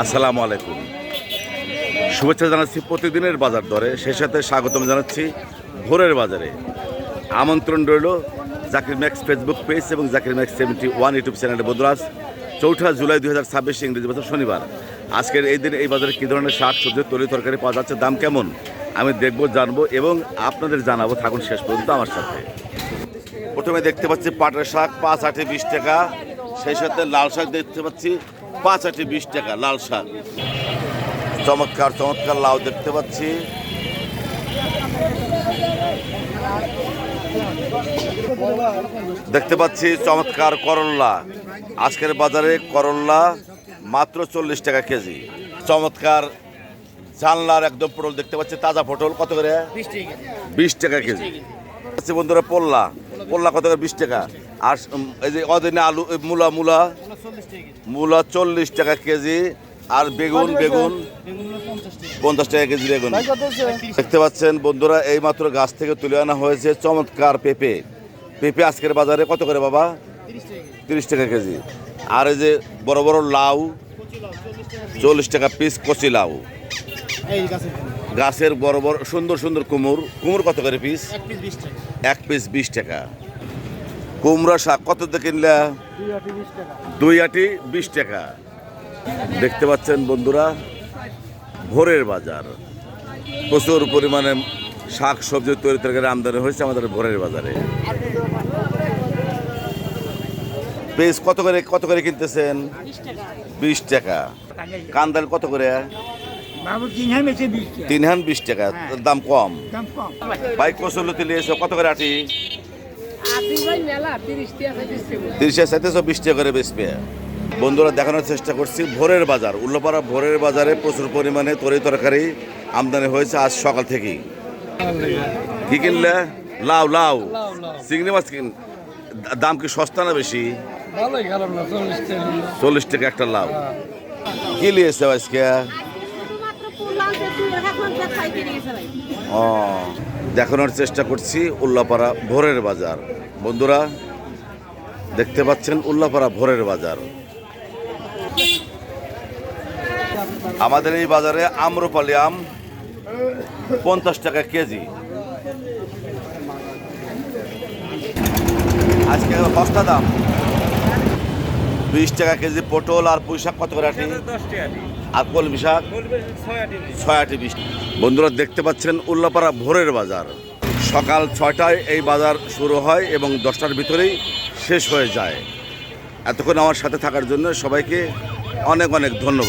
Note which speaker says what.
Speaker 1: আসসালামু আলাইকুম। শুভেচ্ছা জানাচ্ছি প্রতিদিনের বাজার দরে, সেই সাথে স্বাগতম জানাচ্ছি ভোরের বাজারে। আমন্ত্রণ রইল জাকির ম্যাক্স ফেসবুক পেজ এবং জাকির ম্যাক্স 71 ইউটিউব চ্যানেলে। বন্ধুরাজ 4 জুলাই 2026 ইংরেজি বছর শনিবার। আজকের এই দিনে এই বাজারে কী ধরনের শাক সবজি তরি তরকারি পাওয়া যাচ্ছে, দাম কেমন আমি দেখব, জানবো এবং আপনাদের জানাবো। থাকুন শেষ পর্যন্ত আমার সাথে। প্রথমে দেখতে পাচ্ছি পাটের শাক 5 আটি 20 টাকা, সেই সাথে লাল শাক দেখতে পাচ্ছি 5 আটি 20 টাকা লাল শাক। চমৎকার চমৎকার লাউ দেখতে পাচ্ছি। দেখতে পাচ্ছি চমৎকার করল্লা। আজকের বাজারে করল্লা মাত্র 40 টাকা কেজি। চমৎকার জানলার একদম পটল দেখতে পাচ্ছি, তাজা পটল কত করে? 20 টাকা কেজি। বন্ধুরা পোল্লা কত করে? 20 টাকা। আর এই যে অদিনে আলু মূলা 40 টাকা কেজি। আর বেগুন 50 টাকা কেজি বেগুন দেখতে পাচ্ছেন বন্ধুরা। এই মাত্র গাছ থেকে তুলে আনা হয়েছে চমৎকার পেঁপে আজকের বাজারে কত করে বাবা? 30 টাকা কেজি। আর এই যে বড় বড় লাউ 40 টাকা পিস কচি লাউ। গাছের বড় বড় সুন্দর সুন্দর কুমড় কত করে পিস? 1 পিস 20 টাকা। কুমড়া শাক কত দিয়ে কিনলা? 2 আটি 20 টাকা। দেখতে পাচ্ছেন বন্ধুরা ভোরের বাজার, প্রচুর পরিমাণে শাক সবজি তৈরি তরকারি আমদানি হয়েছে আমাদের ভোরের বাজারে। পেঁয়াজ কত করে কিনতেছেন? 20 টাকা। কান্দাল কত করে? 3 20 টাকা, দাম কম। ভাই কচুলতি নিয়েছো কত করে আটি? 30 20 টাকা করে বেচবে। বন্ধুরা দেখানোর চেষ্টা করছি ভোরের বাজার, উল্লাপাড়া ভোরের বাজারে প্রচুর পরিমাণে তরি তরকারি আমদানি হয়েছে আজ সকাল থেকেই। কি কিনলে? লাউ চিংড়ি মাছ দাম কি সস্তা না বেশি? 40 টাকা একটা লাউ। কি নিয়েছে আজকে? দেখানোর চেষ্টা করছি উল্লাপাড়া ভোরের বাজার। বন্ধুরা দেখতে পাচ্ছেন উল্লাপাড়া ভোরের বাজার। আমাদের এই বাজারে আম্রপালি আম 50 টাকা কেজি। আজকে সস্তা দাম 20 টাকা কেজি। পটল আর পুঁই শাক কত করে আটি? আর কলমি শাক 6 আটি 20। বন্ধুরা দেখতে পাচ্ছেন উল্লাপাড়া ভোরের বাজার। সকাল 6টায় এই বাজার শুরু হয় এবং 10টার ভিতরেই শেষ হয়ে যায়। এতক্ষণ আমার সাথে থাকার জন্য সবাইকে অনেক অনেক ধন্যবাদ।